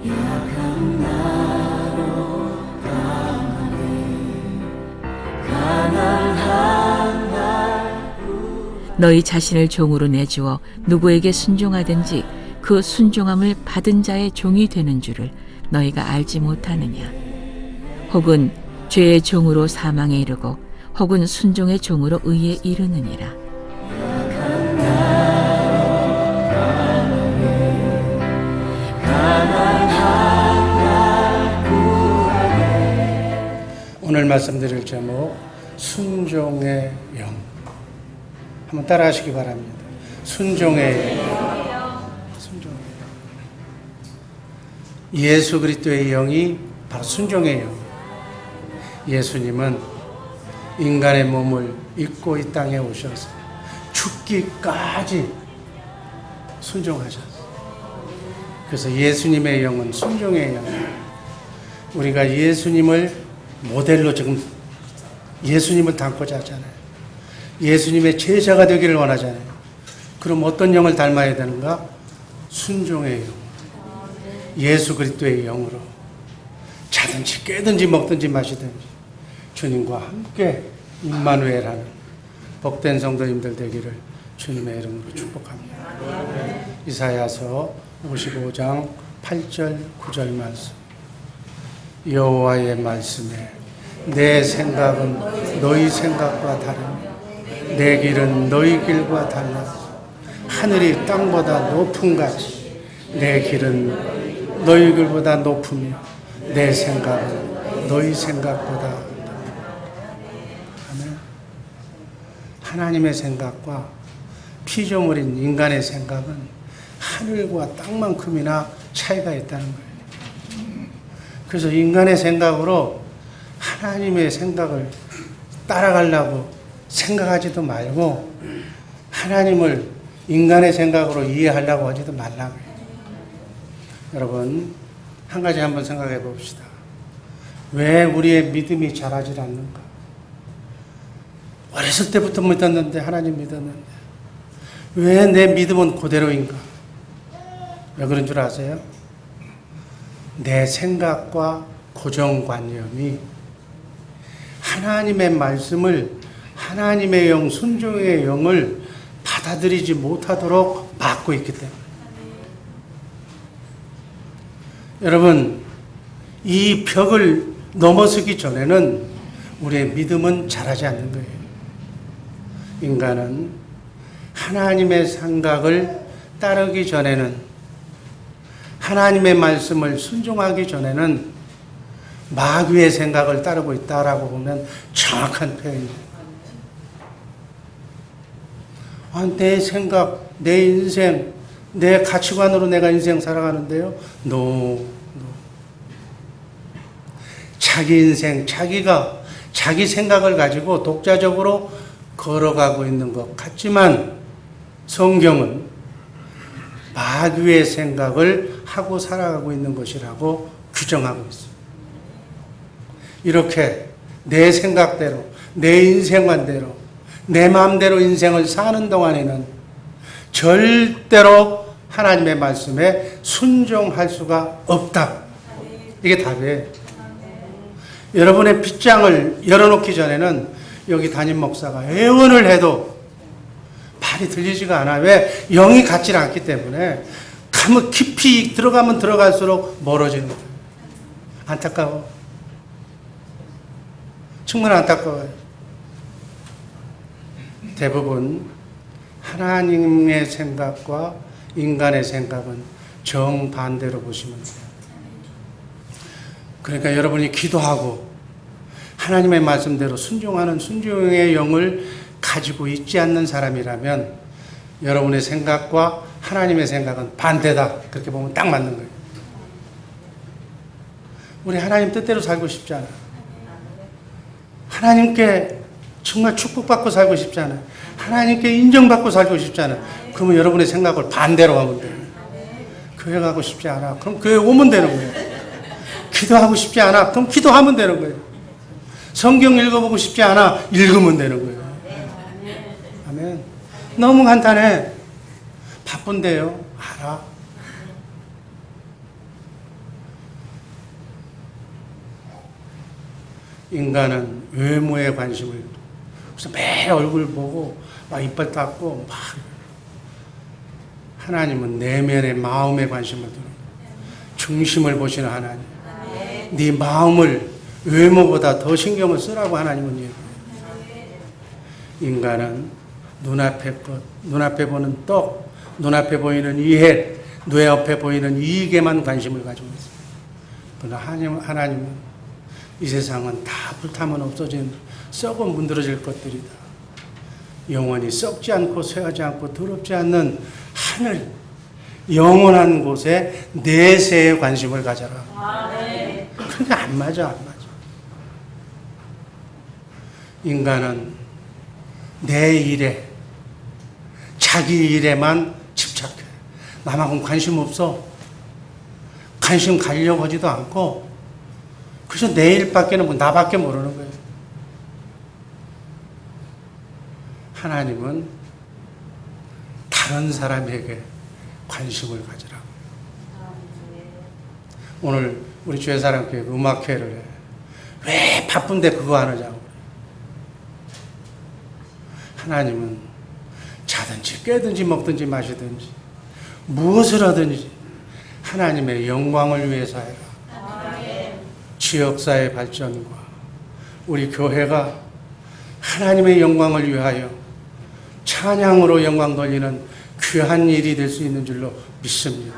약한 나로 강하게 가난한 날 너희 자신을 종으로 내주어 누구에게 순종하든지 그 순종함을 받은 자의 종이 되는 줄을 너희가 알지 못하느냐. 혹은 죄의 종으로 사망에 이르고 혹은 순종의 종으로 의에 이르느니라. 오늘 말씀드릴 제목 순종의 영. 한번 따라 하시기 바랍니다. 순종의 영. 순종의 영. 예수 그리스도의 영이 바로 순종의 영. 예수님은 인간의 몸을 입고 이 땅에 오셔서 죽기까지 순종하셨어요. 그래서 예수님의 영은 순종의 영. 우리가 예수님을 모델로 지금 예수님을 닮고자 하잖아요. 예수님의 제자가 되기를 원하잖아요. 그럼 어떤 영을 닮아야 되는가? 순종의 영. 예수 그리스도의 영으로 자든지 깨든지 먹든지 마시든지 주님과 함께 임마누엘하는 복된 성도님들 되기를 주님의 이름으로 축복합니다. 이사야서 55장 8절 9절 말씀. 여호와의 말씀에 내 생각은 너희 생각과 다르며 내 길은 너희 길과 달라. 하늘이 땅보다 높은 같이 내 길은 너희 길보다 높으며 내 생각은 너희 생각보다 높으며. 아멘. 하나님의 생각과 피조물인 인간의 생각은 하늘과 땅만큼이나 차이가 있다는 거예요. 그래서 인간의 생각으로 하나님의 생각을 따라가려고 생각하지도 말고 하나님을 인간의 생각으로 이해하려고 하지도 말라고 해요. 여러분, 한 가지 한번 생각해 봅시다. 왜 우리의 믿음이 자라지 않는가? 어렸을 때부터 믿었는데, 하나님 믿었는데 왜 내 믿음은 그대로인가? 왜 그런 줄 아세요? 내 생각과 고정관념이 하나님의 말씀을, 하나님의 영, 순종의 영을 받아들이지 못하도록 막고 있기 때문에. 여러분, 이 벽을 넘어서기 전에는 우리의 믿음은 자라지 않는 거예요. 인간은 하나님의 생각을 따르기 전에는, 하나님의 말씀을 순종하기 전에는 마귀의 생각을 따르고 있다라고 보면 정확한 표현입니다. 내 생각, 내 인생, 내 가치관으로 내가 인생 살아가는데요. No. 자기 인생, 자기가 자기 생각을 가지고 독자적으로 걸어가고 있는 것 같지만 성경은 마귀의 생각을 하고 살아가고 있는 것이라고 규정하고 있습니다. 이렇게 내 생각대로, 내 인생관대로, 내 마음대로 인생을 사는 동안에는 절대로 하나님의 말씀에 순종할 수가 없다. 이게 답이에요. 여러분의 빗장을 열어놓기 전에는 여기 담임 목사가 애원을 해도 말이 들리지가 않아. 왜? 영이 같지 않기 때문에. 가면 깊이 들어가면 들어갈수록 멀어지는 거예요. 안타까워. 정말 안타까워요. 대부분 하나님의 생각과 인간의 생각은 정반대로 보시면 돼요. 그러니까 여러분이 기도하고 하나님의 말씀대로 순종하는 순종의 영을 가지고 있지 않는 사람이라면 여러분의 생각과 하나님의 생각은 반대다. 그렇게 보면 딱 맞는 거예요. 우리 하나님 뜻대로 살고 싶지 않아요. 하나님께 정말 축복받고 살고 싶지 않아요. 하나님께 인정받고 살고 싶지 않아요. 그러면 여러분의 생각을 반대로 하면 돼요. 교회 가고 싶지 않아. 그럼 교회 오면 되는 거예요. 기도하고 싶지 않아. 그럼 기도하면 되는 거예요. 성경 읽어보고 싶지 않아. 읽으면 되는 거예요. 아멘. 너무 간단해. 바쁜데요. 알아. 인간은 외모에 관심을, 그래서 매일 얼굴 보고 막 이빨 닦고 막. 하나님은 내면의 마음에 관심을 두는, 중심을 보시는 하나님. 네 마음을 외모보다 더 신경을 쓰라고 하나님은 얘기해요. 인간은 눈앞에 것, 눈앞에 보는 떡, 눈앞에 보이는 이해, 눈앞에 보이는 이익에만 관심을 가지고 있어요. 그러나 하나님은 이 세상은 다 불타면 없어진 썩어 문드러질 것들이다. 영원히 썩지 않고 쇠하지 않고 더럽지 않는 하늘, 영원한 곳에 내세에 관심을 가져라. 그러니까 안 맞아. 인간은 내 일에, 자기 일에만 집착해. 남하고는 관심 없어. 관심 가려고 하지도 않고, 그래서 내 일밖에는 뭐 나밖에 모르는 거예요. 하나님은 다른 사람에게 관심을 가지라고. 오늘 우리 주의사랑교회 음악회를 해. 왜 바쁜데 그거 안 하자고. 하나님은 자든지 깨든지 먹든지 마시든지 무엇을 하든지 하나님의 영광을 위해서 해라. 지역사회 발전과 우리 교회가 하나님의 영광을 위하여 찬양으로 영광 돌리는 귀한 일이 될 수 있는 줄로 믿습니다.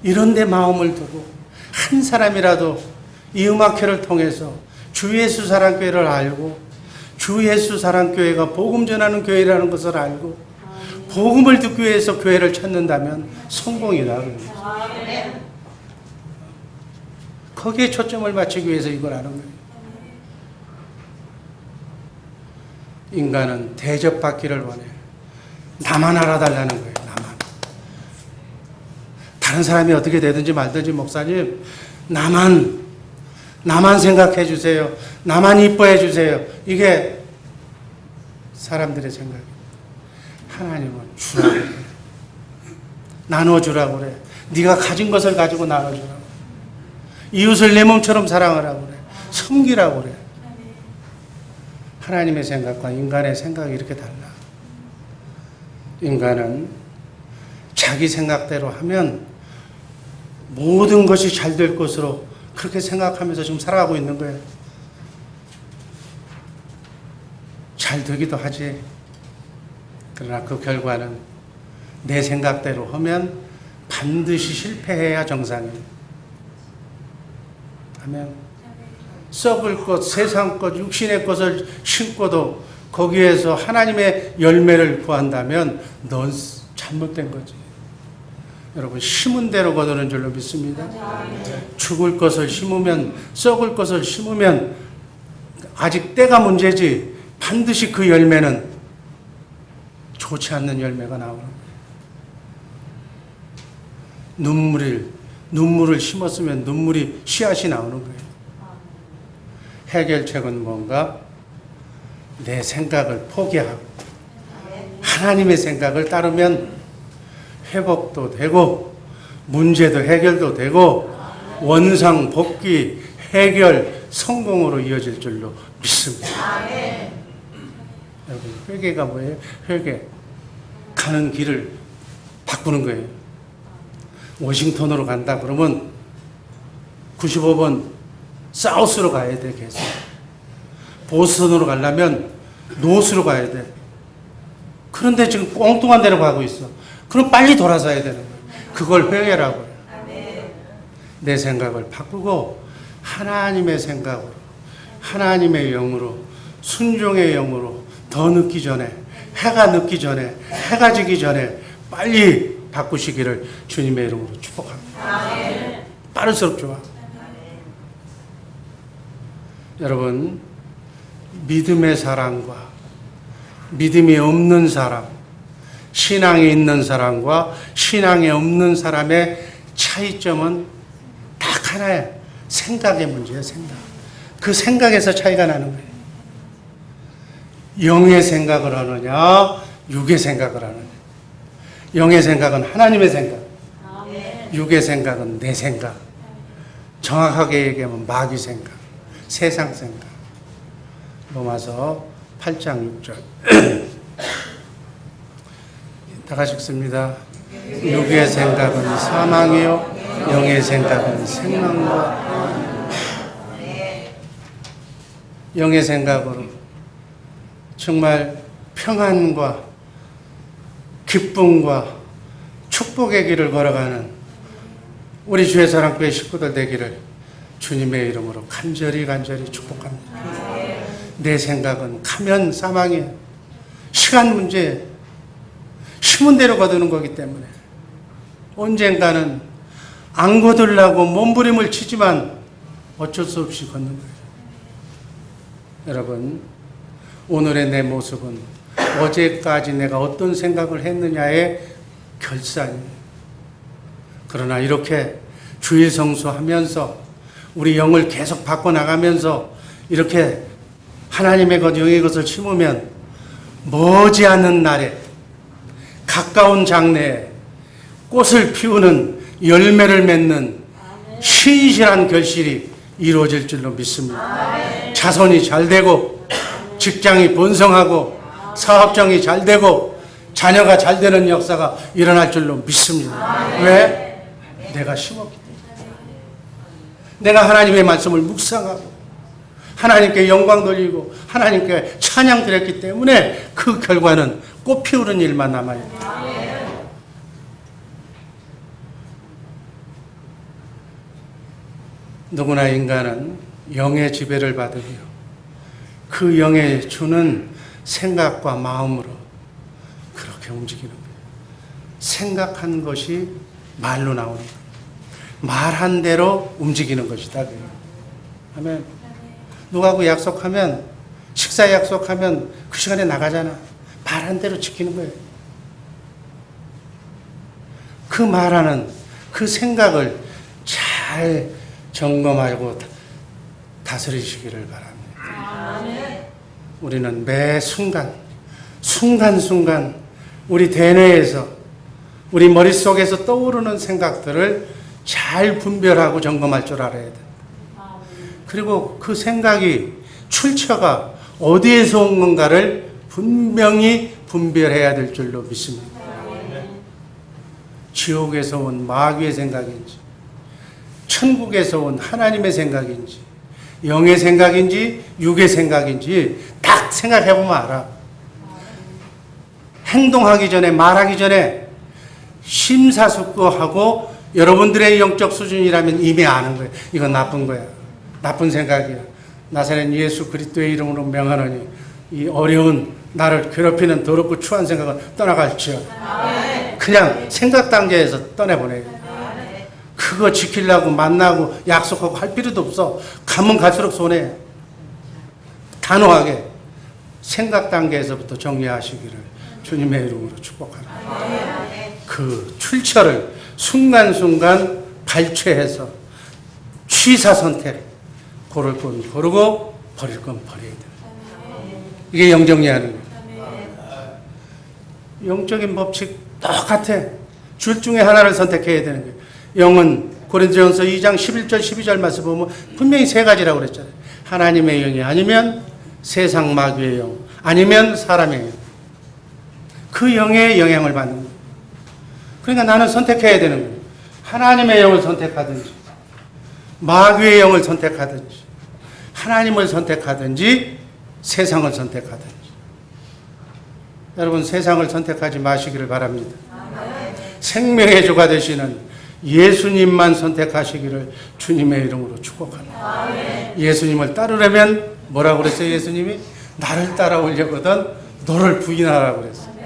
이런 데 마음을 두고 한 사람이라도 이 음악회를 통해서 주 예수 사랑교회를 알고 주 예수 사랑교회가 복음 전하는 교회라는 것을 알고 복음을 듣기 위해서 교회를 찾는다면 성공이다. 거기에 초점을 맞추기 위해서 이걸 하는 거예요. 인간은 대접받기를 원해. 나만 알아달라는 거예요. 다른 사람이 어떻게 되든지 말든지 목사님, 나만 생각해 주세요. 나만 이뻐해 주세요. 이게 사람들의 생각이에요. 하나님은 주라고 그래. 나눠주라고 그래. 네가 가진 것을 가지고 나눠주라고. 이웃을 내 몸처럼 사랑하라고 그래. 섬기라고 그래. 하나님의 생각과 인간의 생각이 이렇게 달라. 인간은 자기 생각대로 하면 모든 것이 잘 될 것으로 그렇게 생각하면서 지금 살아가고 있는 거예요. 잘 되기도 하지. 그러나 그 결과는 내 생각대로 하면 반드시 실패해야 정상이에요. 아멘. 썩을 것, 세상 것, 육신의 것을 심고도 거기에서 하나님의 열매를 구한다면 넌 잘못된 거지. 여러분, 심은 대로 거두는 줄로 믿습니다. 죽을 것을 심으면, 썩을 것을 심으면 아직 때가 문제지 반드시 그 열매는 좋지 않는 열매가 나오는 거예요. 눈물을 심었으면 눈물이 씨앗이 나오는 거예요. 해결책은 뭔가? 내 생각을 포기하고 하나님의 생각을 따르면 회복도 되고 문제도 해결도 되고 원상 복귀 해결 성공으로 이어질 줄로 믿습니다. 여러분, 회개가 뭐예요? 회개. 가는 길을 바꾸는 거예요. 워싱턴으로 간다 그러면 95번 사우스로 가야 돼. 계속. 보스턴으로 가려면 노스로 가야 돼. 그런데 지금 엉뚱한 데로 가고 있어. 그럼 빨리 돌아서야 되는 거예요. 그걸 회개라고 해요. 내 생각을 바꾸고 하나님의 생각으로, 하나님의 영으로, 순종의 영으로 더 늦기 전에, 해가 늦기 전에, 해가 지기 전에 빨리 바꾸시기를 주님의 이름으로 축복합니다. 빠를수록 좋아. 여러분, 믿음의 사람과 믿음이 없는 사람, 신앙이 있는 사람과 신앙이 없는 사람의 차이점은 딱 하나예요. 생각의 문제예요. 생각. 그 생각에서 차이가 나는 거예요. 영의 생각을 하느냐, 육의 생각을 하느냐. 영의 생각은 하나님의 생각, 육의 생각은 내 생각, 정확하게 얘기하면 마귀 생각. 세상 생각. 로마서 8장 6절. 다 같이 읽습니다. 육의 생각은 사망이요 영의 생각은 생명과 영의 생각으로 정말 평안과 기쁨과 축복의 길을 걸어가는 우리 주의 사랑교회 식구들 되기를 주님의 이름으로 간절히 축복합니다. 내 생각은 가면 사망이에요. 시간 문제예요. 심은 대로 거두는 거기 때문에 언젠가는 안 거두려고 몸부림을 치지만 어쩔 수 없이 걷는 거예요. 여러분, 오늘의 내 모습은 어제까지 내가 어떤 생각을 했느냐의 결산이에요. 그러나 이렇게 주일 성수하면서 우리 영을 계속 바꿔나가면서 이렇게 하나님의 것, 영의 것을 심으면 머지않은 날에 가까운 장래에 꽃을 피우는 열매를 맺는 신실한 결실이 이루어질 줄로 믿습니다. 자손이 잘 되고 직장이 번성하고 사업장이 잘 되고 자녀가 잘 되는 역사가 일어날 줄로 믿습니다. 왜? 내가 심었기 때문에. 내가 하나님의 말씀을 묵상하고 하나님께 영광 돌리고 하나님께 찬양 드렸기 때문에 그 결과는 꽃 피우는 일만 남아있다. 누구나 인간은 영의 지배를 받으며 그 영의 주는 생각과 마음으로 그렇게 움직이는 거예요. 생각한 것이 말로 나오는 거예요. 말한 대로 움직이는 것이다. 아멘. 누구하고 약속하면, 식사 약속하면 그 시간에 나가잖아. 말한 대로 지키는 거예요. 그 말하는 그 생각을 잘 점검하고 다스리시기를 바랍니다. 우리는 매 순간순간 우리 대뇌에서 우리 머릿속에서 떠오르는 생각들을 잘 분별하고 점검할 줄 알아야 돼. 그리고 그 생각이 출처가 어디에서 온 건가를 분명히 분별해야 될 줄로 믿습니다. 지옥에서 온 마귀의 생각인지 천국에서 온 하나님의 생각인지 영의 생각인지 육의 생각인지 딱 생각해보면 알아. 행동하기 전에 말하기 전에 심사숙고하고 여러분들의 영적 수준이라면 이미 아는 거예요. 이건 나쁜 거야. 나쁜 생각이야. 나사렛 예수 그리스도의 이름으로 명하노니 이 어려운 나를 괴롭히는 더럽고 추한 생각은 떠나갈지어다. 그냥 생각 단계에서 떠내보내요. 그거 지키려고 만나고 약속하고 할 필요도 없어. 가면 갈수록 손해. 단호하게 생각 단계에서부터 정리하시기를 주님의 이름으로 축복합니다. 그 출처를 순간순간 발췌해서 취사 선택, 고를 건 고르고 버릴 건 버려야 돼요. 이게 영정리하는 거예요. 영적인 법칙 똑같아. 줄 중에 하나를 선택해야 되는 거예요. 영은 고린도전서 2장 11절 12절 말씀 보면 분명히 세 가지라고 그랬잖아요. 하나님의 영이 아니면 세상 마귀의 영, 아니면 사람의 영. 그 영의 영향을 받는 거예요. 그러니까 나는 선택해야 되는 거예요. 하나님의 영을 선택하든지 마귀의 영을 선택하든지 하나님을 선택하든지 세상을 선택하든지. 여러분, 세상을 선택하지 마시기를 바랍니다. 생명의 주가 되시는 예수님만 선택하시기를 주님의 이름으로 축복합니다. 예수님을 따르려면 뭐라고 그랬어요? 예수님이 나를 따라오려거든 너를 부인하라고 그랬어요.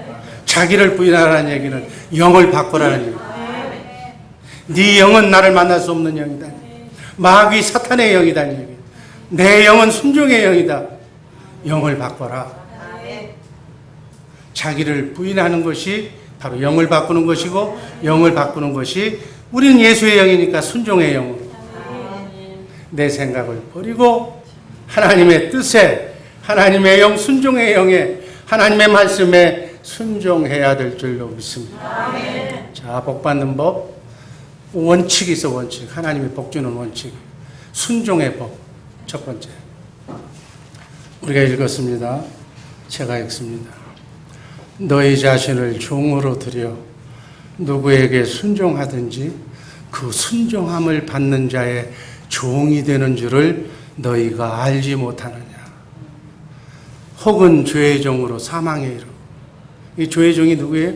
자기를 부인하라는 얘기는 영을 바꾸라는 얘기예요. 네 영은 나를 만날 수 없는 영이다. 마귀 사탄의 영이다. 내 영은 순종의 영이다. 영을 바꿔라. 자기를 부인하는 것이 바로 영을 바꾸는 것이고, 영을 바꾸는 것이 우리는 예수의 영이니까 순종의 영으로 내 생각을 버리고 하나님의 뜻에, 하나님의 영, 순종의 영에, 하나님의 말씀에 순종해야 될 줄로 믿습니다. 자, 복받는 법 원칙이 있어. 원칙. 하나님의 복 주는 원칙. 순종의 법. 첫 번째, 우리가 읽었습니다. 제가 읽습니다. 너희 자신을 종으로 들여 누구에게 순종하든지 그 순종함을 받는 자의 종이 되는 줄을 너희가 알지 못하느냐. 혹은 죄의 종으로 사망에 이르고, 이 죄의 종이 누구예요?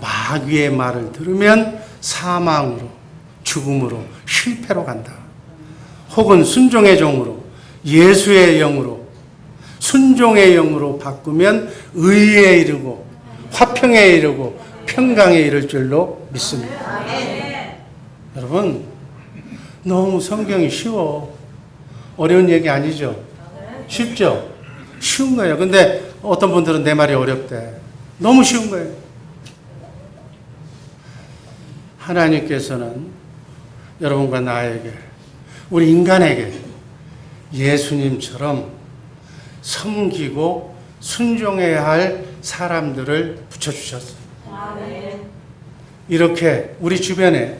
마귀의 말을 들으면 사망으로, 죽음으로, 실패로 간다. 혹은 순종의 종으로, 예수의 영으로, 순종의 영으로 바꾸면 의에 이르고 화평에 이르고 평강에 이를 줄로 믿습니다. 여러분, 너무 성경이 쉬워. 어려운 얘기 아니죠? 쉽죠? 쉬운 거예요. 근데 어떤 분들은 내 말이 어렵대. 너무 쉬운 거예요. 하나님께서는 여러분과 나에게, 우리 인간에게 예수님처럼 섬기고 순종해야 할 사람들을 붙여주셨어요. 이렇게 우리 주변에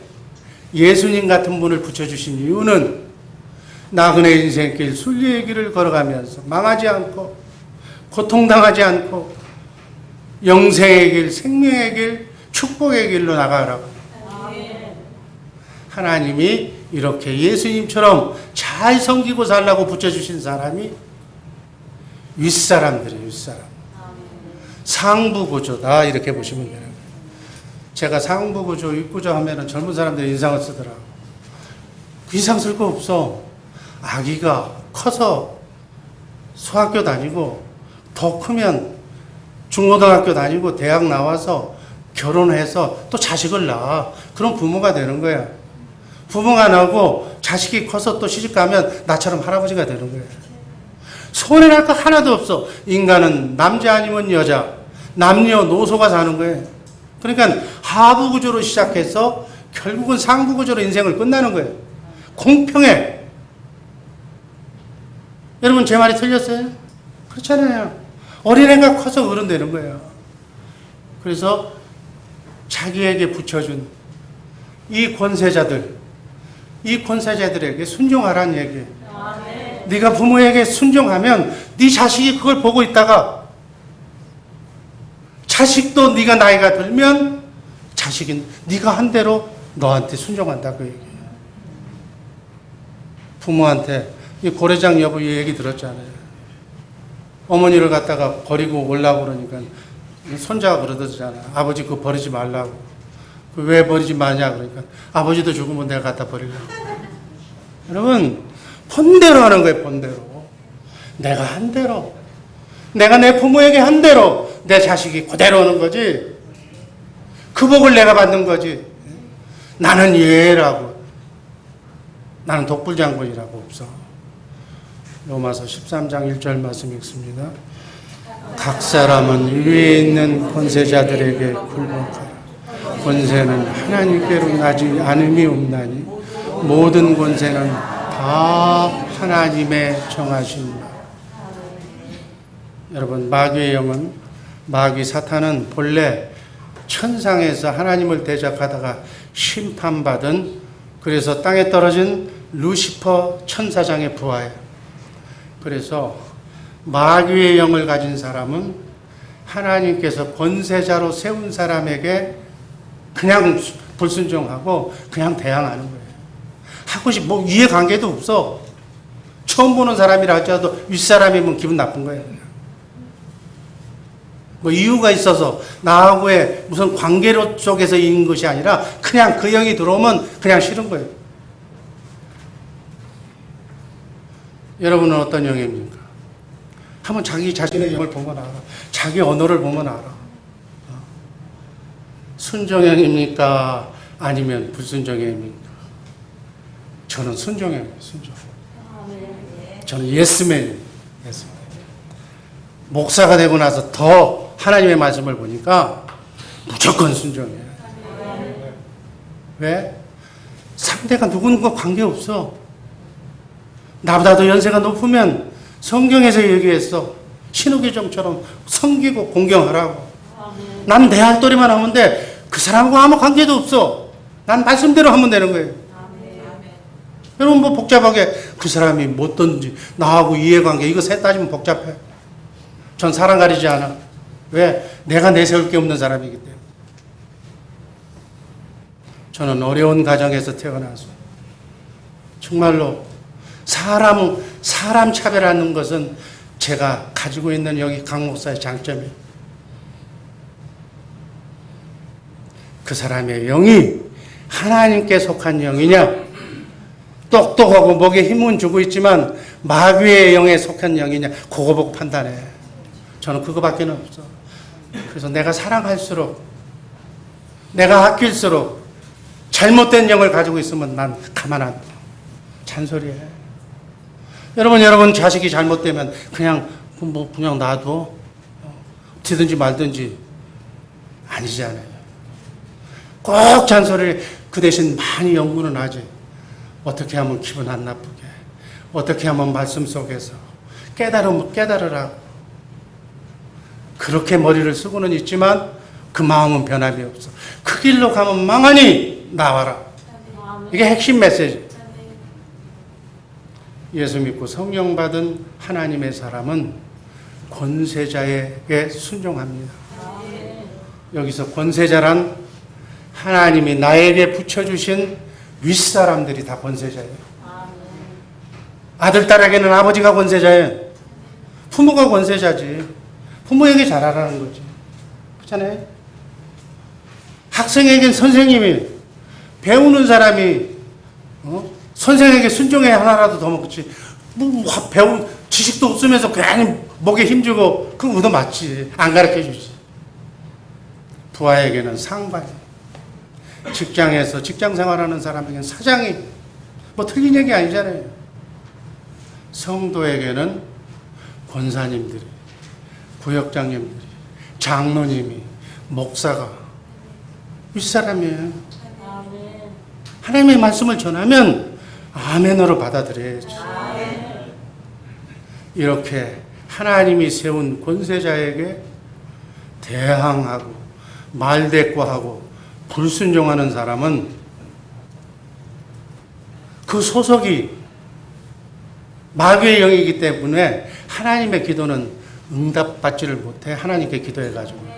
예수님 같은 분을 붙여주신 이유는 나그네 인생길 순리의 길을 걸어가면서 망하지 않고 고통당하지 않고 영생의 길, 생명의 길, 축복의 길로 나가라고. 하나님이 이렇게 예수님처럼 잘 섬기고 살라고 붙여주신 사람이 윗사람들이에요. 윗사람. 상부구조다 이렇게 보시면 돼요. 제가 상부구조, 윗구조 하면은 젊은 사람들이 인상을 쓰더라고. 그 인상 쓸 거 없어. 아기가 커서 소학교 다니고 더 크면 중고등학교 다니고 대학 나와서 결혼해서 또 자식을 낳아. 그럼 부모가 되는 거야. 부모가 나고 자식이 커서 또 시집가면 나처럼 할아버지가 되는 거야. 손해날 거 하나도 없어. 인간은 남자 아니면 여자, 남녀노소가 사는 거예요. 그러니까 하부구조로 시작해서 결국은 상부구조로 인생을 끝나는 거예요. 공평해. 여러분, 제 말이 틀렸어요? 그렇잖아요. 어린애가 커서 어른 되는 거예요. 그래서 자기에게 붙여준 이 권세자들에게 순종하라는 얘기예요. 네가 부모에게 순종하면 네 자식이 그걸 보고 있다가 자식도 네가 나이가 들면 자식이 네가 한 대로 너한테 순종한다 그 얘기예요. 부모한테 이 고래장 여보 이 얘기 들었잖아요. 어머니를 갖다가 버리고 오려고 그러니까 손자가 그러더잖아. 아버지 그거 버리지 말라고. 왜 버리지 마냐 그러니까 아버지도 죽으면 내가 갖다 버리려고. 여러분, 본대로 하는 거예요. 본대로. 내가 한 대로, 내가 내 부모에게 한 대로 내 자식이 그대로 오는 거지. 그 복을 내가 받는 거지. 나는 예라고, 나는 독불장군이라고 없어. 로마서 13장 1절 말씀 읽습니다. 각 사람은 위에 있는 권세자들에게 굴복하라. 권세는 하나님께로 나지 않음이 없나니 모든 권세는 다 하나님의 정하신 바. 여러분, 마귀의 영은, 마귀 사탄은 본래 천상에서 하나님을 대적하다가 심판받은, 그래서 땅에 떨어진 루시퍼 천사장의 부하예요. 그래서 마귀의 영을 가진 사람은 하나님께서 권세자로 세운 사람에게 그냥 불순종하고 그냥 대항하는 거예요. 하고 뭐 이해관계도 없어. 처음 보는 사람이라 할지라도 윗사람이면 기분 나쁜 거예요. 뭐 이유가 있어서 나하고의 무슨 관계로 쪽에서 있는 것이 아니라 그냥 그 영이 들어오면 그냥 싫은 거예요. 여러분은 어떤 영입니까? 한번 자기 자신의 영을 보면 알아. 자기 언어를 보면 알아. 순종형입니까? 아니면 불순종형입니까? 저는 순종형이에요. 순종. 저는 예스맨이에요. 예스맨. 목사가 되고 나서 더 하나님의 말씀을 보니까 무조건 순종이에요. 왜? 상대가 누구는가 관계없어. 나보다도 연세가 높으면 성경에서 얘기했어. 신우기정처럼 섬기고 공경하라고. 난 내 할 도리만 하면 돼. 그 사람하고 아무 관계도 없어. 난 말씀대로 하면 되는 거예요. 여러분 뭐 복잡하게 그 사람이 뭐든지 나하고 이해관계 이거 셋 따지면 복잡해. 전 사람 가리지 않아. 왜? 내가 내세울 게 없는 사람이기 때문에. 저는 어려운 가정에서 태어나서 정말로 사람 차별하는 것은 제가 가지고 있는 여기 강 목사의 장점이에요. 그 사람의 영이 하나님께 속한 영이냐, 똑똑하고 목에 힘은 주고 있지만 마귀의 영에 속한 영이냐, 그거 보고 판단해. 저는 그거밖에 없어. 그래서 내가 사랑할수록, 내가 아낄수록 잘못된 영을 가지고 있으면 난 가만 안 둬. 잔소리해. 여러분 자식이 잘못되면 그냥 놔둬? 어떻게든지 말든지 아니잖아요. 꼭 잔소리를 그 대신 많이 연구는 하지. 어떻게 하면 기분 안 나쁘게, 어떻게 하면 말씀 속에서 깨달으라고. 그렇게 머리를 쓰고는 있지만 그 마음은 변함이 없어. 그 길로 가면 망하니 나와라. 이게 핵심 메시지. 예수 믿고 성령 받은 하나님의 사람은 권세자에게 순종합니다. 여기서 권세자란 하나님이 나에게 붙여주신 윗사람들이 다 권세자예요. 아들, 딸에게는 아버지가 권세자예요. 부모가 권세자지. 부모에게 잘하라는 거지. 그렇잖아요? 학생에겐 선생님이, 배우는 사람이 선생에게 순종해 하나라도 더 먹지. 배운 지식도 없으면서 괜히 목에 힘주고 그거 얻어맞지. 안 가르쳐주지. 부하에게는 상관이, 직장에서 직장 생활하는 사람에게는 사장이, 뭐 틀린 얘기 아니잖아요. 성도에게는 권사님들이, 구역장님들이, 장로님이, 목사가 윗사람이에요. 하나님의 말씀을 전하면 아멘으로 받아들여야지. 이렇게 하나님이 세운 권세자에게 대항하고 말대꾸하고 불순종하는 사람은 그 소속이 마귀의 영이기 때문에 하나님의 기도는 응답받지를 못해. 하나님께 기도해가지고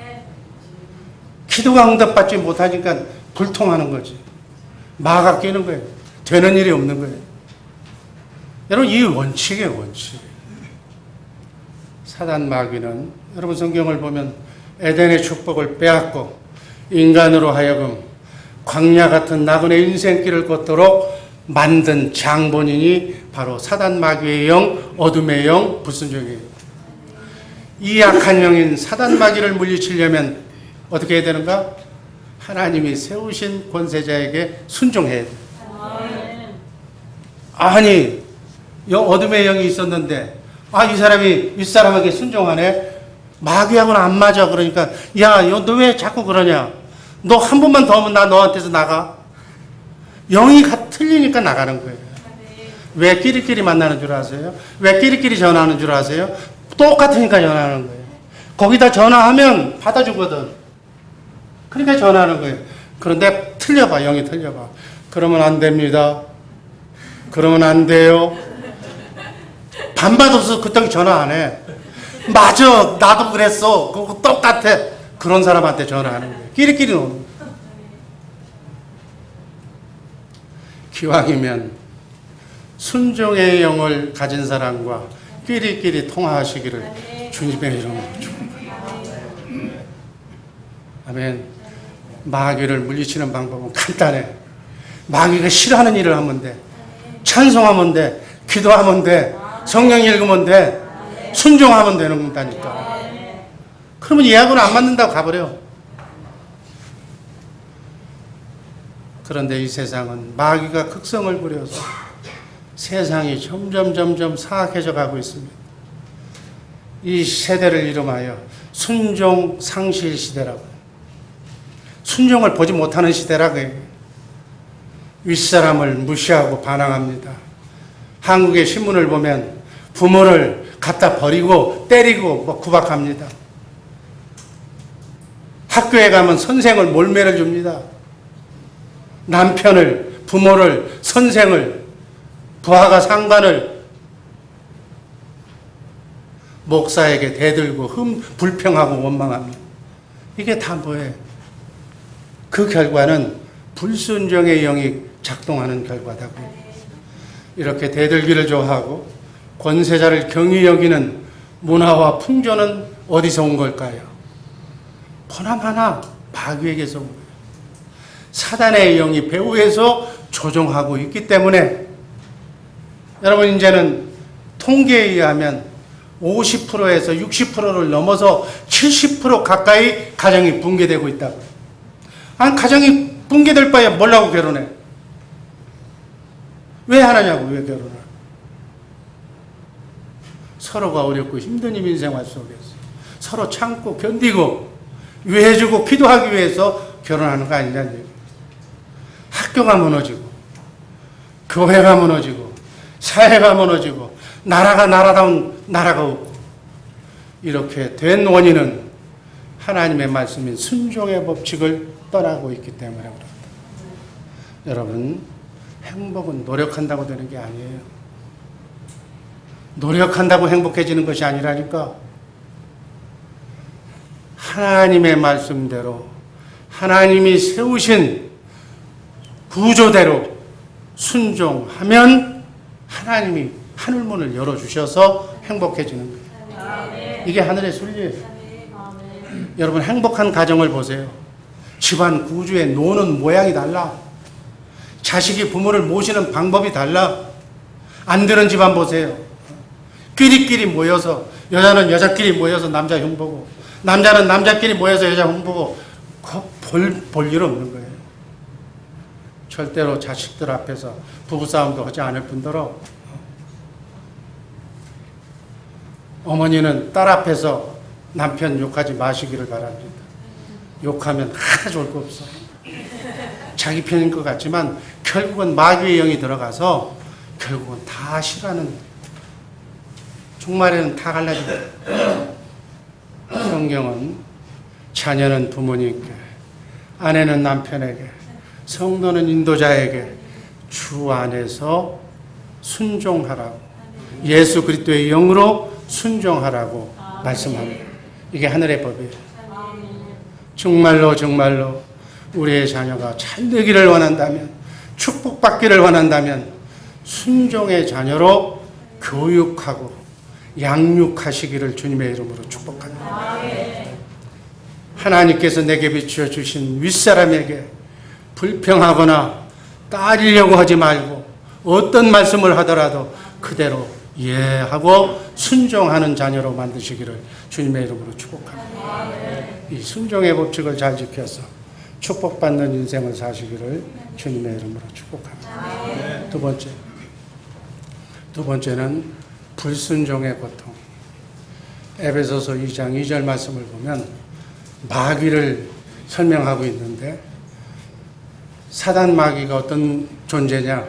기도가 응답받지 못하니까 불통하는 거지. 마가 끼는 거예요. 되는 일이 없는 거예요. 여러분, 이 원칙이에요, 원칙. 사단 마귀는 여러분 성경을 보면 에덴의 축복을 빼앗고 인간으로 하여금 광야 같은 나그네 인생길을 걷도록 만든 장본인이 바로 사단 마귀의 영, 어둠의 영, 불순종이에요. 이 악한 영인 사단 마귀를 물리치려면 어떻게 해야 되는가? 하나님이 세우신 권세자에게 순종해야 돼. 아니, 어둠의 영이 있었는데, 이 사람이 윗사람에게 순종하네? 마귀하고는 안 맞아. 그러니까, 야, 너 왜 자꾸 그러냐? 너 한 번만 더 하면 나 너한테서 나가. 영이 틀리니까 나가는 거예요. 왜 끼리끼리 만나는 줄 아세요? 왜 끼리끼리 전화하는 줄 아세요? 똑같으니까 전화하는 거예요. 거기다 전화하면 받아주거든. 그러니까 전화하는 거예요. 그런데 틀려봐, 영이 틀려봐. 그러면 안 됩니다. 그러면 안 돼요. 반반 없어서 그때는 전화 안 해. 맞아, 나도 그랬어. 그거 똑같아. 그런 사람한테 전화하는 거예요. 끼리끼리 노는 거예요. 기왕이면 순종의 영을 가진 사람과 끼리끼리 통화하시기를 주님의 이름으로 축복합니다. 아멘. 마귀를 물리치는 방법은 간단해. 마귀가 싫어하는 일을 하면 돼. 찬송하면 돼. 기도하면 돼. 성경 읽으면 돼. 순종하면 되는 거다니까. 그러면 예하고는 안 맞는다고 가버려. 그런데 이 세상은 마귀가 극성을 부려서 세상이 점점 사악해져 가고 있습니다. 이 세대를 이름하여 순종 상실 시대라고. 순종을 보지 못하는 시대라고 해요. 윗사람을 무시하고 반항합니다. 한국의 신문을 보면 부모를 갖다 버리고 때리고 구박합니다. 학교에 가면 선생을 몰매를 줍니다. 남편을, 부모를, 선생을 부하가 상관을 목사에게 대들고 불평하고 원망하면 이게 다 뭐예요? 그 결과는 불순종의 영이 작동하는 결과다고요. 이렇게 대들기를 좋아하고 권세자를 경히 여기는 문화와 풍조는 어디서 온 걸까요? 보나마나 마귀에게서 온 거예요. 사단의 영이 배후에서 조종하고 있기 때문에 여러분 이제는 통계에 의하면 50%에서 60%를 넘어서 70% 가까이 가정이 붕괴되고 있다고. 아니 가정이 붕괴될 바에 뭐라고 결혼해? 왜 하느냐고 왜 결혼을? 서로가 어렵고 힘든 인생활 속에서 서로 참고 견디고 위해주고 기도하기 위해서 결혼하는 거 아니냐는 얘기예요. 학교가 무너지고 교회가 무너지고 사회가 무너지고 나라가 나라다운 나라가 없고 이렇게 된 원인은 하나님의 말씀인 순종의 법칙을 떠나고 있기 때문에 그렇다. 여러분 행복은 노력한다고 되는 게 아니에요. 노력한다고 행복해지는 것이 아니라니까. 하나님의 말씀대로 하나님이 세우신 구조대로 순종하면 하나님이 하늘문을 열어주셔서 행복해지는 거예요. 이게 하늘의 순리예요. 여러분 행복한 가정을 보세요. 집안 구조에 노는 모양이 달라. 자식이 부모를 모시는 방법이 달라. 안 되는 집안 보세요. 끼리끼리 모여서 여자는 여자끼리 모여서 남자 흉보고 남자는 남자끼리 모여서 여자 흉보고 볼 일 없는 거예요. 절대로 자식들 앞에서 부부싸움도 하지 않을 뿐더러 어머니는 딸 앞에서 남편 욕하지 마시기를 바랍니다. 욕하면 하나 좋을 거 없어. 자기 편인 것 같지만 결국은 마귀의 영이 들어가서 결국은 다 싫어하는 종말에는 다 갈라지고. 성경은 자녀는 부모님께, 아내는 남편에게, 성도는 인도자에게 주 안에서 순종하라고, 예수 그리스도의 영으로 순종하라고 말씀합니다. 이게 하늘의 법이에요. 정말로 정말로 우리의 자녀가 잘 되기를 원한다면, 축복받기를 원한다면 순종의 자녀로 교육하고 양육하시기를 주님의 이름으로 축복합니다. 하나님께서 내게 비추어 주신 윗사람에게 불평하거나 따르려고 하지 말고 어떤 말씀을 하더라도 그대로 이해하고 순종하는 자녀로 만드시기를 주님의 이름으로 축복합니다. 이 순종의 법칙을 잘 지켜서 축복받는 인생을 사시기를 주님의 이름으로 축복합니다. 두 번째는 불순종의 고통. 에베소서 2장 2절 말씀을 보면 마귀를 설명하고 있는데 사단 마귀가 어떤 존재냐?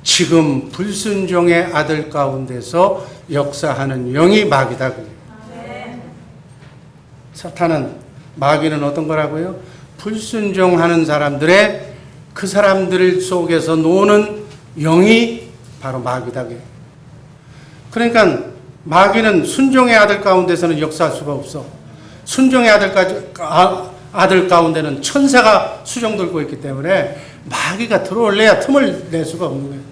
지금 불순종의 아들 가운데서 역사하는 영이 마귀다. 사탄은 마귀는 어떤 거라고요? 불순종하는 사람들의 그 사람들 속에서 노는 영이 바로 마귀다. 그러니까 마귀는 순종의 아들 가운데서는 역사할 수가 없어. 순종의 아들 가운데는 천사가 수종 들고 있기 때문에 마귀가 들어올래야 틈을 낼 수가 없는 거예요.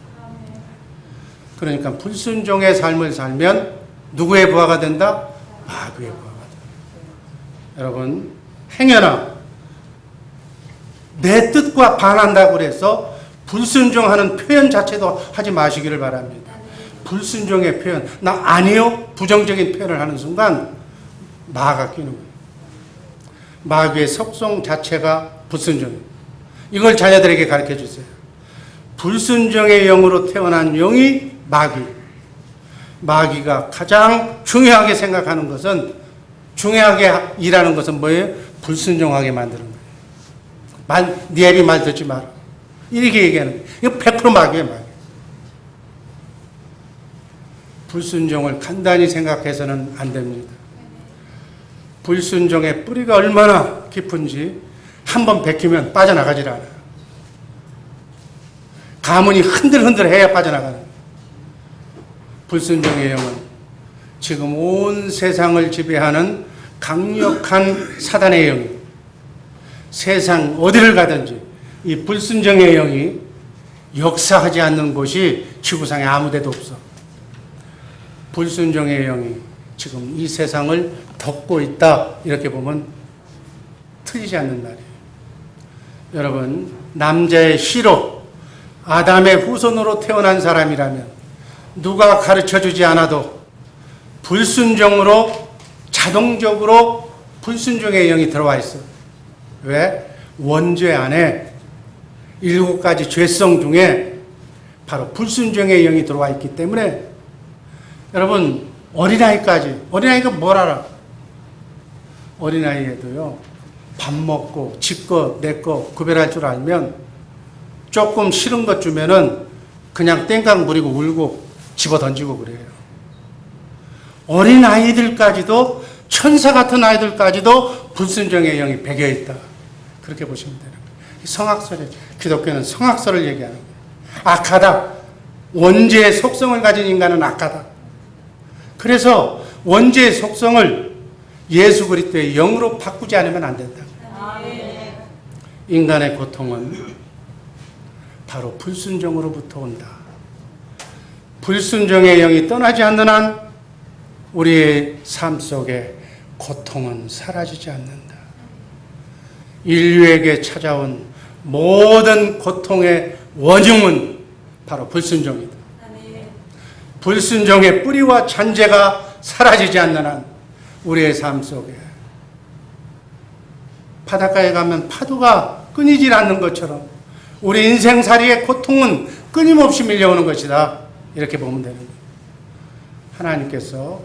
그러니까 불순종의 삶을 살면 누구의 부하가 된다? 마귀의 부하가 된다. 여러분 행여나 내 뜻과 반한다고 해서 불순종하는 표현 자체도 하지 마시기를 바랍니다. 불순종의 표현, 나 아니요 부정적인 표현을 하는 순간 마가 끼는 거예요. 마귀의 속성 자체가 불순종이에요. 이걸 자녀들에게 가르쳐 주세요. 불순종의 영으로 태어난 영이 마귀. 마귀가 가장 중요하게 생각하는 것은, 중요하게 일하는 것은 뭐예요? 불순종하게 만드는 거예요. 네 애비 말 듣지 마라. 이렇게 얘기하는 거예요. 이거 100% 마귀예요, 마귀. 불순종을 간단히 생각해서는 안 됩니다. 불순종의 뿌리가 얼마나 깊은지 한번 베끼면 빠져나가질 않아요. 가문이 흔들흔들해야 빠져나가는 거예요. 불순종의 영은 지금 온 세상을 지배하는 강력한 사단의 영이 세상 어디를 가든지 이 불순종의 영이 역사하지 않는 곳이 지구상에 아무 데도 없어. 불순종의 영이 지금 이 세상을 덮고 있다. 이렇게 보면 틀리지 않는 말이에요. 여러분, 남자의 씨로 아담의 후손으로 태어난 사람이라면 누가 가르쳐주지 않아도 불순종으로 자동적으로 불순종의 영이 들어와 있어. 왜? 원죄 안에 7가지 죄성 중에 바로 불순종의 영이 들어와 있기 때문에 여러분, 어린아이가 뭘 알아? 어린아이에도요, 밥 먹고 지 거, 내 거 구별할 줄 알면 조금 싫은 것 주면은 그냥 땡깡 부리고 울고 집어 던지고 그래요. 어린아이들까지도, 천사 같은 아이들까지도 불순종의 영이 배겨 있다. 그렇게 보시면 되는 거예요. 성악설에, 기독교는 성악설을 얘기하는 거예요. 악하다. 원죄의 속성을 가진 인간은 악하다. 그래서 원죄의 속성을 예수 그리스도의 영으로 바꾸지 않으면 안 된다. 인간의 고통은 바로 불순종으로부터 온다. 불순종의 영이 떠나지 않는 한 우리의 삶 속에 고통은 사라지지 않는다. 인류에게 찾아온 모든 고통의 원흉은 바로 불순종이다. 불순종의 뿌리와 잔재가 사라지지 않는 한 우리의 삶 속에 바닷가에 가면 파도가 끊이질 않는 것처럼 우리 인생살이의 고통은 끊임없이 밀려오는 것이다. 이렇게 보면 되는 거예요. 하나님께서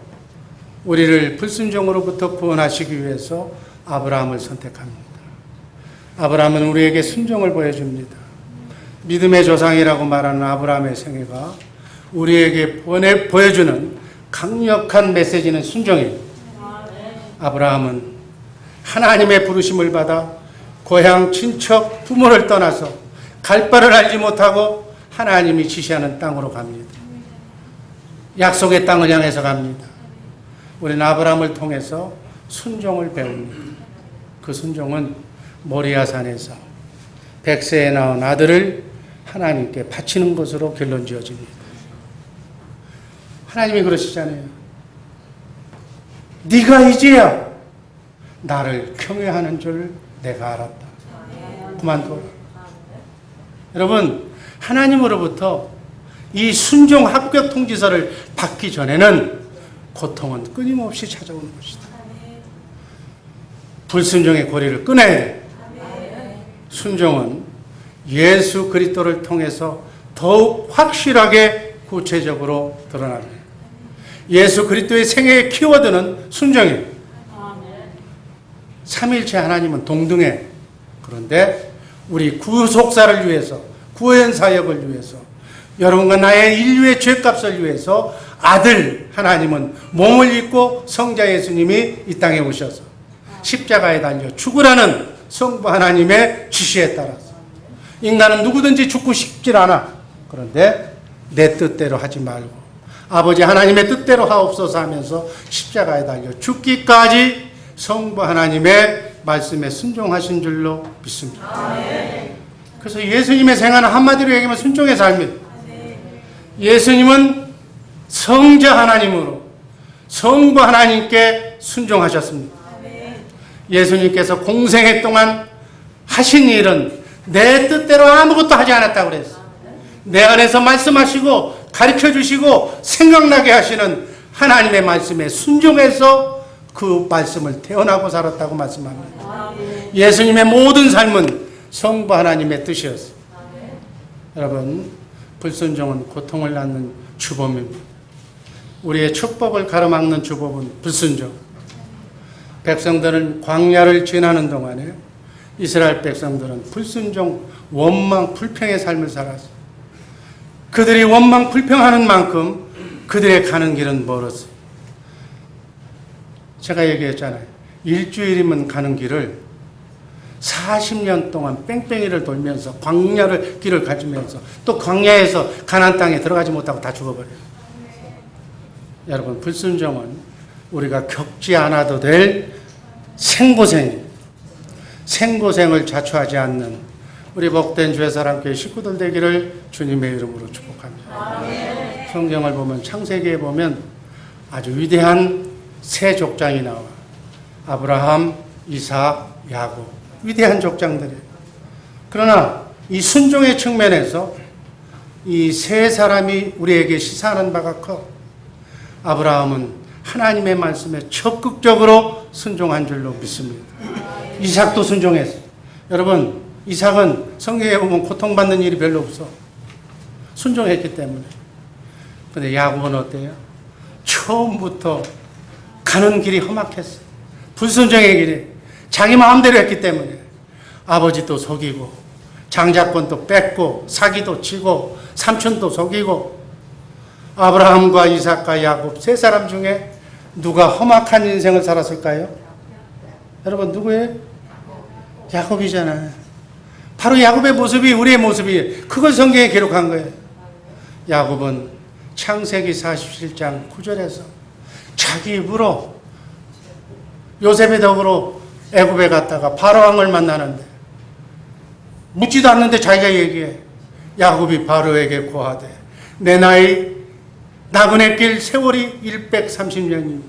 우리를 불순종으로부터 구원하시기 위해서 아브라함을 선택합니다. 아브라함은 우리에게 순종을 보여줍니다. 믿음의 조상이라고 말하는 아브라함의 생애가 우리에게 보여주는 강력한 메시지는 순종이에요. 아브라함은 하나님의 부르심을 받아 고향, 친척, 부모를 떠나서 갈 바를 알지 못하고 하나님이 지시하는 땅으로 갑니다. 약속의 땅을 향해서 갑니다. 우리는 아브라함을 통해서 순종을 배웁니다. 그 순종은 모리아산에서 백세에 낳은 아들을 하나님께 바치는 것으로 결론 지어집니다. 하나님이 그러시잖아요. 네가 이제야 나를 경외하는 줄 내가 알았다. 그만둬라. 여러분, 하나님으로부터 이 순종 합격 통지서를 받기 전에는 고통은 끊임없이 찾아오는 것이다. 불순종의 고리를 끊어야 돼. 순종은 예수 그리스도를 통해서 더욱 확실하게 구체적으로 드러납니다. 예수 그리스도의 생애의 키워드는 순종이에요. 삼일체 하나님은 동등해. 그런데 우리 구속사를 위해서, 구원 사역을 위해서, 여러분과 나의 인류의 죄값을 위해서 아들 하나님은 몸을 입고 성자 예수님이 이 땅에 오셔서 십자가에 달려 죽으라는 성부 하나님의 지시에 따라서 인간은 누구든지 죽고 싶질 않아. 그런데 내 뜻대로 하지 말고 아버지 하나님의 뜻대로 하옵소서 하면서 십자가에 달려 죽기까지 성부 하나님의 말씀에 순종하신 줄로 믿습니다. 그래서 예수님의 생애는 한마디로 얘기하면 순종의 삶이에요. 예수님은 성자 하나님으로 성부 하나님께 순종하셨습니다. 예수님께서 공생애 동안 하신 일은 내 뜻대로 아무것도 하지 않았다고 그랬어요. 내 안에서 말씀하시고 가르쳐주시고 생각나게 하시는 하나님의 말씀에 순종해서 그 말씀을 태어나고 살았다고 말씀합니다. 예수님의 모든 삶은 성부 하나님의 뜻이었어요. 여러분, 불순종은 고통을 낳는 주범입니다. 우리의 축복을 가로막는 주범은 불순종. 백성들은 광야를 지나는 동안에 이스라엘 백성들은 불순종, 원망, 불평의 삶을 살았어요. 그들이 원망, 불평하는 만큼 그들의 가는 길은 멀었어요. 제가 얘기했잖아요. 일주일이면 가는 길을 40년 동안 뺑뺑이를 돌면서 광야를 길을 가지면서 또 광야에서 가나안 땅에 들어가지 못하고 다 죽어버려요. 여러분, 불순종은 우리가 겪지 않아도 될 생고생입니다. 생고생을 자초하지 않는 우리 복된 주의 사람교회 식구들 되기를 주님의 이름으로 축복합니다. 성경을 보면 창세기에 보면 아주 위대한 세 족장이 나와. 아브라함, 이삭, 야곱. 위대한 족장들이에요. 그러나 이 순종의 측면에서 이 세 사람이 우리에게 시사하는 바가 커. 아브라함은 하나님의 말씀에 적극적으로 순종한 줄로 믿습니다. 이삭도 순종했어요. 여러분, 이삭은 성경에 보면 고통받는 일이 별로 없어. 순종했기 때문에. 근데 야곱은 어때요? 처음부터 가는 길이 험악했어. 불순종의 길이. 자기 마음대로 했기 때문에. 아버지도 속이고, 장자권도 뺏고, 사기도 치고, 삼촌도 속이고. 아브라함과 이삭과 야곱 세 사람 중에 누가 험악한 인생을 살았을까요? 여러분, 누구예요? 야곱이잖아요. 바로 야곱의 모습이 우리의 모습이에요. 그걸 성경에 기록한 거예요. 야곱은 창세기 47장 9절에서 자기 입으로 요셉의 덕으로 애굽에 갔다가 바로왕을 만나는데 묻지도 않는데 자기가 얘기해. 야곱이 바로에게 고하되 내 나이 나그네 길 세월이 130년입니다.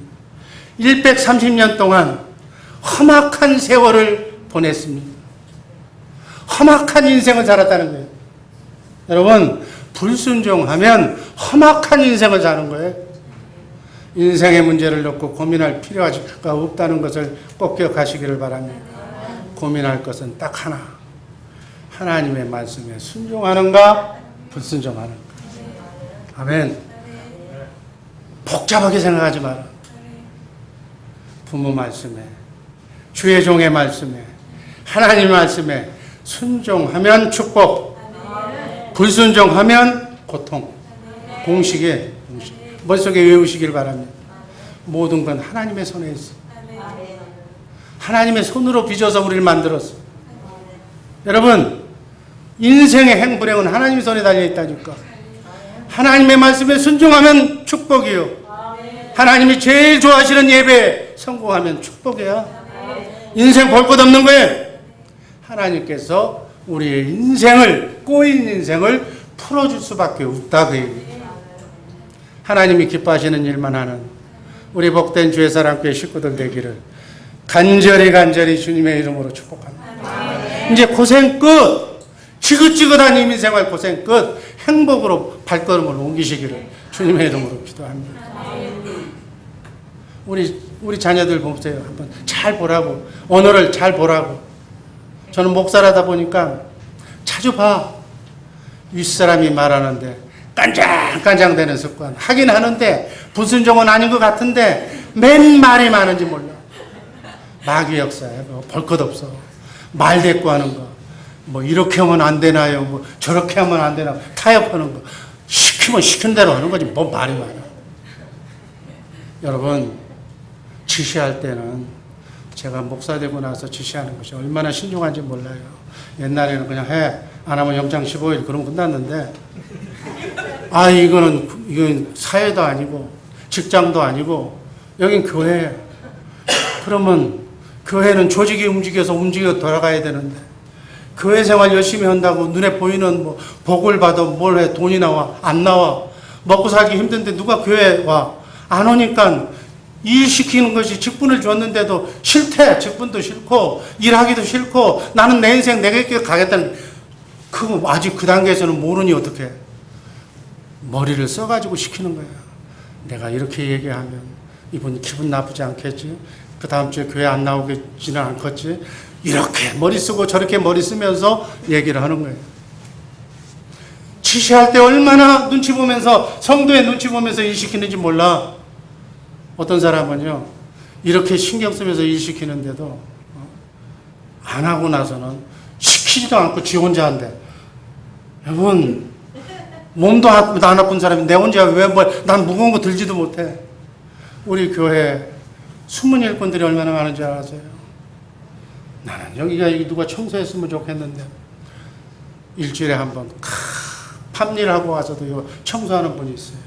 130년 동안 험악한 세월을 보냈습니다. 험악한 인생을 살았다는 거예요. 여러분, 불순종하면 험악한 인생을 사는 거예요. 인생의 문제를 놓고 고민할 필요가 없다는 것을 꼭 기억하시기를 바랍니다. 고민할 것은 딱 하나. 하나님의 말씀에 순종하는가, 불순종하는가. 아멘. 복잡하게 생각하지 마라. 부모 말씀에, 주의 종의 말씀에, 하나님 말씀에 순종하면 축복, 불순종하면 고통. 공식에 머릿속에 외우시길 바랍니다. 모든 건 하나님의 손에 있어. 하나님의 손으로 빚어서 우리를 만들었어. 여러분, 인생의 행불행은 하나님의 손에 달려있다니까. 하나님의 말씀에 순종하면 축복이요. 하나님이 제일 좋아하시는 예배에 성공하면 축복이야. 인생 볼 것 없는 거예요. 하나님께서 우리의 인생을, 꼬인 인생을 풀어줄 수밖에 없다 그 얘기예요. 하나님이 기뻐하시는 일만 하는 우리 복된 주의 사람교회 식구들 되기를 간절히 주님의 이름으로 축복합니다. 이제 고생 끝! 지긋지긋한 이민생활 고생 끝! 행복으로 발걸음을 옮기시기를 주님의 이름으로 기도합니다. 우리 자녀들 보세요. 한번 잘 보라고. 언어를 잘 보라고. 저는 목사라다 보니까 자주 봐. 윗사람이 말하는데 깐장깐장 되는 습관. 하긴 하는데 불순종은 아닌 것 같은데 맨 말이 많은지 몰라. 마귀 역사야. 볼 것 없어. 말 대꾸하는 거. 뭐 이렇게 하면 안 되나요? 뭐 저렇게 하면 안 되나? 타협하는 거. 시키면 시킨 대로 하는 거지. 뭐 말이 많아. 여러분, 지시할 때는 제가 목사 되고 나서 지시하는 것이 얼마나 신중한지 몰라요. 옛날에는 그냥 해. 안 하면 영장 15일 그러면 끝났는데 이건 사회도 아니고 직장도 아니고 여긴 교회예요. 그러면 교회는 조직이 움직여 돌아가야 되는데 교회 생활 열심히 한다고 눈에 보이는 뭐 복을 받아 뭘 해 돈이 나와 안 나와 먹고 살기 힘든데 누가 교회에 와 안 오니까 일 시키는 것이 직분을 줬는데도 싫대. 직분도 싫고 일하기도 싫고 나는 내 인생 내가 이렇게 가겠다는 그거 아직 그 단계에서는 모르니 어떡해. 머리를 써가지고 시키는 거야. 내가 이렇게 얘기하면 이분 기분 나쁘지 않겠지? 그 다음 주에 교회 안 나오겠지는 않겠지? 이렇게 머리 쓰고 저렇게 머리 쓰면서 얘기를 하는 거예요. 지시할 때 얼마나 눈치 보면서 성도의 눈치 보면서 일 시키는지 몰라. 어떤 사람은요 이렇게 신경 쓰면서 일 시키는데도 안 하고 나서는 시키지도 않고 지 혼자 한대. 여러분 몸도 안 아픈 사람이 내 혼자 난 무거운 거 들지도 못해. 우리 교회 숨은 일꾼들이 얼마나 많은지 알아세요? 나는 여기가 누가 청소했으면 좋겠는데 일주일에 한 번 팝일하고 와서도 청소하는 분이 있어요.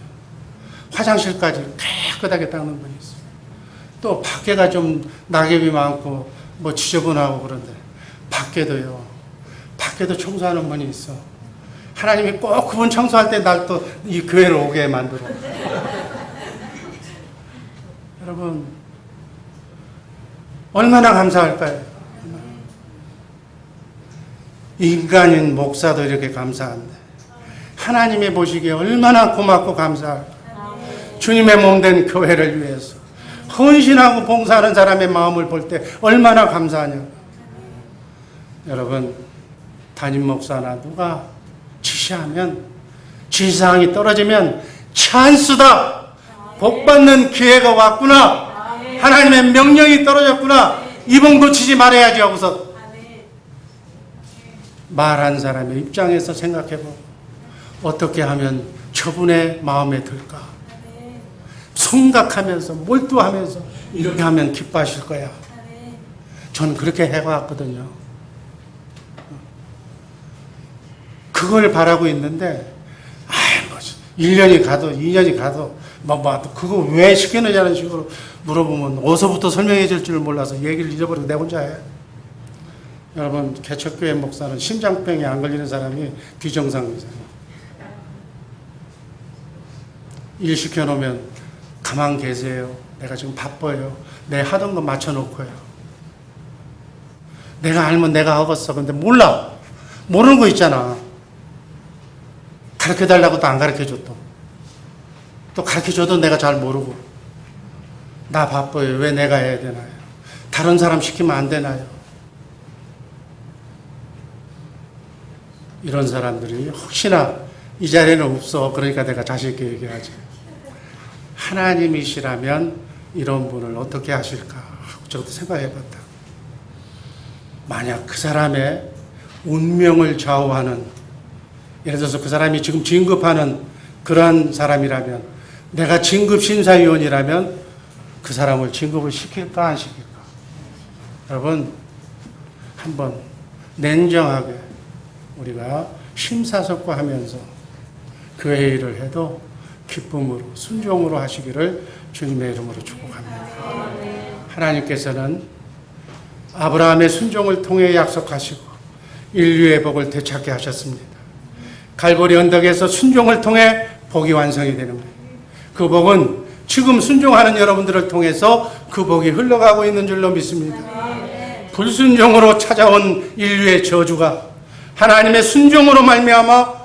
화장실까지 깨끗하게 닦는 분이 있어요. 또 밖에가 좀 낙엽이 많고 뭐 지저분하고 그런데 밖에도 청소하는 분이 있어. 하나님이 꼭 그분 청소할 때 날 또 이 교회로 오게 만들어. 여러분 얼마나 감사할까요? 인간인 목사도 이렇게 감사한데 하나님이 보시기에 얼마나 고맙고 감사할까. 주님의 몸된 교회를 위해서 헌신하고 봉사하는 사람의 마음을 볼 때 얼마나 감사하냐. 여러분 담임 목사나 누가 지시하면 지시사항이 떨어지면 찬스다. 복받는 기회가 왔구나. 하나님의 명령이 떨어졌구나. 이번 고치지 말아야지 하고서 말한 사람의 입장에서 생각해보고 어떻게 하면 저분의 마음에 들까. 생각하면서 몰두하면서 이렇게 하면 기뻐하실 거야. 저는 그렇게 해왔거든요. 그걸 바라고 있는데 1년이 가도 2년이 가도 그거 왜 시키느냐는 식으로 물어보면 어디서부터 설명해 줄 줄 몰라서 얘기를 잊어버리고 내 혼자 해. 여러분 개척교회 목사는 심장병에 안 걸리는 사람이 비정상이잖아요. 일 시켜놓으면 가만 계세요. 내가 지금 바빠요. 내 하던 거 맞춰놓고요. 내가 알면 내가 하겠어. 근데 몰라. 모르는 거 있잖아. 가르쳐달라고 또 안 가르쳐줘 또 가르쳐줘도 내가 잘 모르고. 나 바빠요. 왜 내가 해야 되나요? 다른 사람 시키면 안 되나요? 이런 사람들이 혹시나 이 자리에는 없어. 그러니까 내가 자신 있게 얘기하지. 하나님이시라면 이런 분을 어떻게 하실까 하고 저도 생각해봤다. 만약 그 사람의 운명을 좌우하는, 예를 들어서 그 사람이 지금 진급하는 그런 사람이라면, 내가 진급심사위원이라면 그 사람을 진급을 시킬까 안 시킬까. 여러분 한번 냉정하게 우리가 심사숙고하면서 그 회의를 해도 기쁨으로 순종으로 하시기를 주님의 이름으로 축복합니다. 하나님께서는 아브라함의 순종을 통해 약속하시고 인류의 복을 되찾게 하셨습니다. 갈보리 언덕에서 순종을 통해 복이 완성이 되는 거예요. 그 복은 지금 순종하는 여러분들을 통해서 그 복이 흘러가고 있는 줄로 믿습니다. 불순종으로 찾아온 인류의 저주가 하나님의 순종으로 말미암아,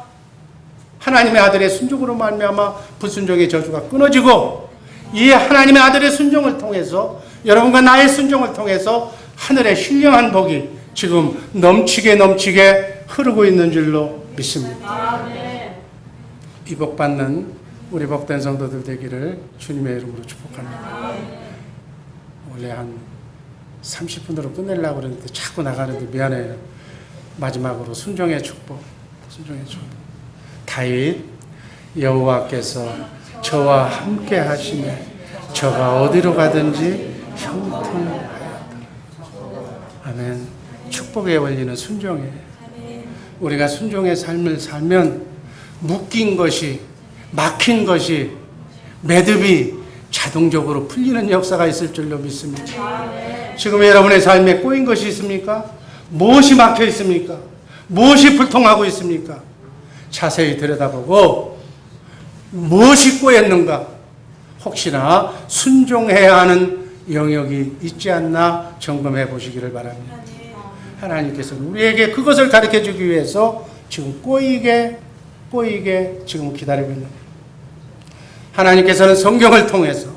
하나님의 아들의 순종으로 말미암아 불순종의 저주가 끊어지고, 이 하나님의 아들의 순종을 통해서, 여러분과 나의 순종을 통해서 하늘의 신령한 복이 지금 넘치게 흐르고 있는 줄로 믿습니다. 이 복 받는 우리 복된 성도들 되기를 주님의 이름으로 축복합니다. 원래 한 30분으로 끝내려고 그랬는데 자꾸 나가는데 미안해요. 마지막으로 순종의 축복. 다윗, 여호와께서 저와 함께 하시매 저가 어디로 가든지 형통하였더라. 아멘. 축복의 원리는 순종이에요. 우리가 순종의 삶을 살면 묶인 것이, 막힌 것이, 매듭이 자동적으로 풀리는 역사가 있을 줄로 믿습니다. 지금 여러분의 삶에 꼬인 것이 있습니까? 무엇이 막혀 있습니까? 무엇이 불통하고 있습니까? 자세히 들여다보고 무엇이 꼬였는가? 혹시나 순종해야 하는 영역이 있지 않나 점검해 보시기를 바랍니다. 하나님께서는 우리에게 그것을 가르쳐 주기 위해서 지금 꼬이게 지금 기다리고 있는 거예요. 하나님께서는 성경을 통해서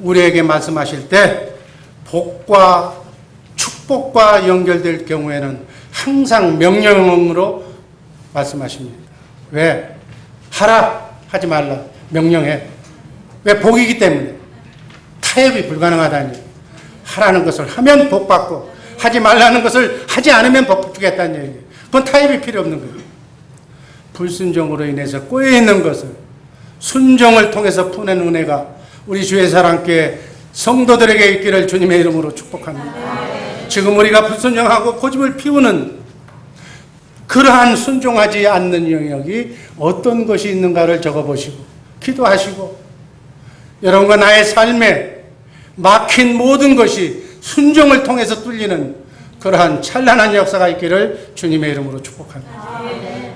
우리에게 말씀하실 때 복과 축복과 연결될 경우에는 항상 명령으로 말씀하십니다. 왜? 하라 하지 말라 명령해. 왜? 복이기 때문에. 타협이 불가능하다니. 하라는 것을 하면 복 받고 하지 말라는 것을 하지 않으면 복 주겠다는 얘기예요. 그건 타협이 필요 없는 거예요. 불순종으로 인해서 꼬여있는 것을 순종을 통해서 푸는 은혜가 우리 주의 사랑교회 성도들에게 있기를 주님의 이름으로 축복합니다. 지금 우리가 불순종하고 고집을 피우는 그러한 순종하지 않는 영역이 어떤 것이 있는가를 적어보시고 기도하시고 여러분과 나의 삶에 막힌 모든 것이 순종을 통해서 뚫리는 그러한 찬란한 역사가 있기를 주님의 이름으로 축복합니다.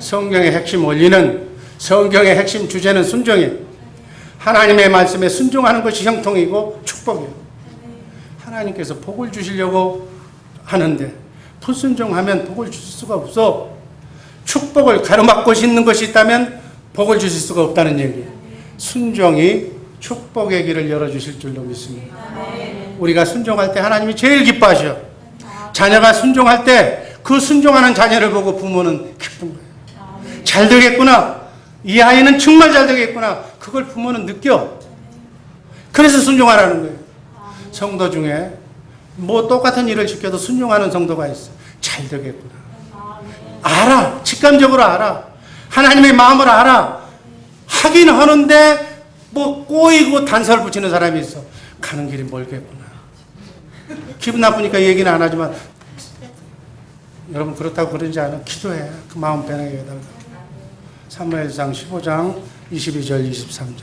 성경의 핵심 원리는, 성경의 핵심 주제는 순종이에요. 하나님의 말씀에 순종하는 것이 형통이고 축복이에요. 하나님께서 복을 주시려고 하는데 불순종하면 복을 주실 수가 없어. 축복을 가로막고 싣는 것이 있다면 복을 주실 수가 없다는 얘기예요. 순종이 축복의 길을 열어주실 줄로 믿습니다. 우리가 순종할 때 하나님이 제일 기뻐하셔. 자녀가 순종할 때 그 순종하는 자녀를 보고 부모는 기쁜 거예요. 잘 되겠구나. 이 아이는 정말 잘 되겠구나. 그걸 부모는 느껴. 그래서 순종하라는 거예요. 성도 중에 뭐 똑같은 일을 시켜도 순종하는 성도가 있어. 잘 되겠구나. 알아. 직감적으로 알아. 하나님의 마음을 알아. 하긴 하는데 뭐 꼬이고 단서를 붙이는 사람이 있어. 가는 길이 멀겠구나. 기분 나쁘니까 얘기는 안 하지만 여러분 그렇다고 그러지 않아. 기도해. 그 마음 변하게 해달라고. 사무엘상 15장 22절 23절.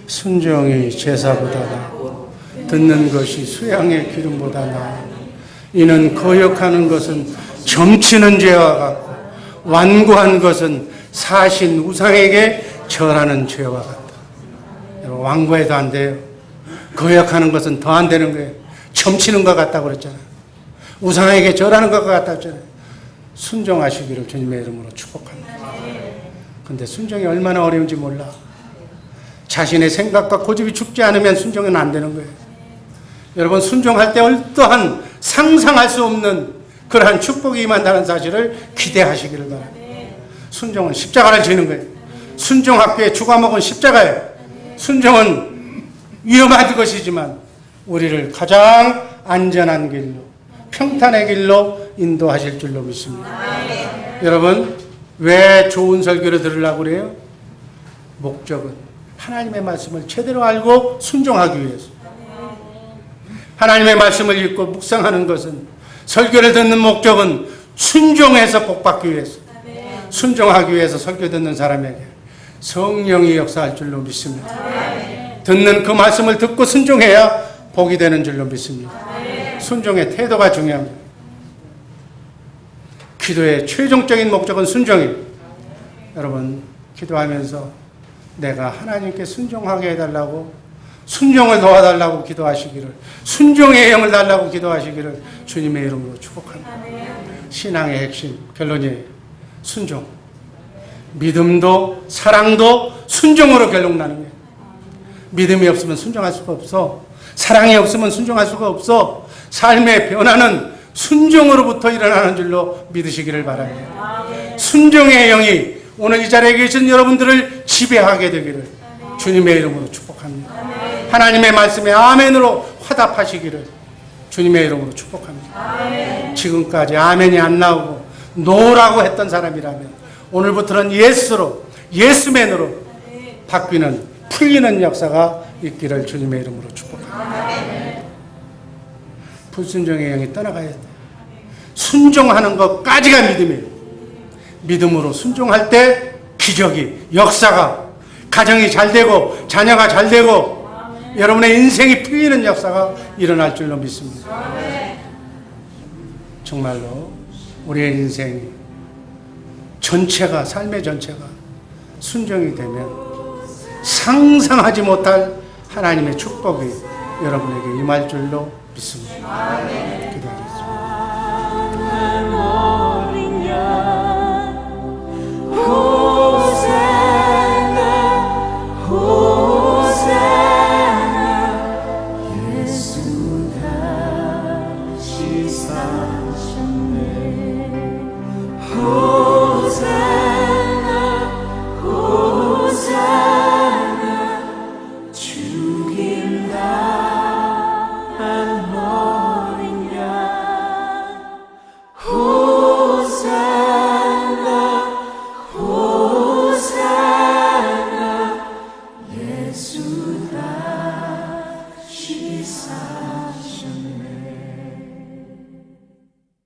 순종이 제사보다 나고 듣는 것이 수양의 기름보다 나아. 이는 거역하는 것은 점치는 죄와 같고 완고한 것은 사신 우상에게 절하는 죄와 같다. 여러분 완고해도 안 돼요. 거역하는 것은 더 안 되는 거예요. 점치는 것 같다고 그랬잖아요. 우상에게 절하는 것 같다고 했잖아요. 순종하시기를 주님의 이름으로 축복합니다. 근데 순종이 얼마나 어려운지 몰라. 자신의 생각과 고집이 죽지 않으면 순종은 안 되는 거예요. 여러분 순종할 때 어떠한 상상할 수 없는 그러한 축복이 임한다는 사실을 기대하시기를 바랍니다. 순종은 십자가를 지는 거예요. 순종학교의 주과목은 십자가예요. 순종은 위험한 것이지만 우리를 가장 안전한 길로, 평탄의 길로 인도하실 줄로 믿습니다. 여러분 왜 좋은 설교를 들으려고 그래요? 목적은 하나님의 말씀을 제대로 알고 순종하기 위해서. 하나님의 말씀을 읽고 묵상하는 것은, 설교를 듣는 목적은 순종해서 복받기 위해서, 순종하기 위해서 설교 듣는 사람에게 성령이 역사할 줄로 믿습니다. 듣는 그 말씀을 듣고 순종해야 복이 되는 줄로 믿습니다. 순종의 태도가 중요합니다. 기도의 최종적인 목적은 순종이에요. 여러분 기도하면서 내가 하나님께 순종하게 해달라고, 순종을 도와달라고 기도하시기를, 순종의 영을 달라고 기도하시기를 주님의 이름으로 축복합니다. 신앙의 핵심 결론이에요. 순종. 믿음도 사랑도 순종으로 결론나는 거예요. 믿음이 없으면 순종할 수가 없어. 사랑이 없으면 순종할 수가 없어. 삶의 변화는 순종으로부터 일어나는 줄로 믿으시기를 바랍니다. 순종의 영이 오늘 이 자리에 계신 여러분들을 지배하게 되기를 주님의 이름으로 축복합니다. 하나님의 말씀에 아멘으로 화답하시기를 주님의 이름으로 축복합니다. 지금까지 아멘이 안 나오고 노라고 했던 사람이라면 오늘부터는 예스로, 예스맨으로 바뀌는, 풀리는 역사가 있기를 주님의 이름으로 축복합니다. 불순종의 영이 떠나가야 돼. 순종하는 것까지가 믿음이에요. 믿음으로 순종할 때 기적이, 역사가, 가정이 잘 되고 자녀가 잘 되고 여러분의 인생이 풀리는 역사가 일어날 줄로 믿습니다. 정말로 우리의 인생이 전체가, 삶의 전체가 순종이 되면 상상하지 못할 하나님의 축복이 여러분에게 임할 줄로 믿습니다. 기도합니다.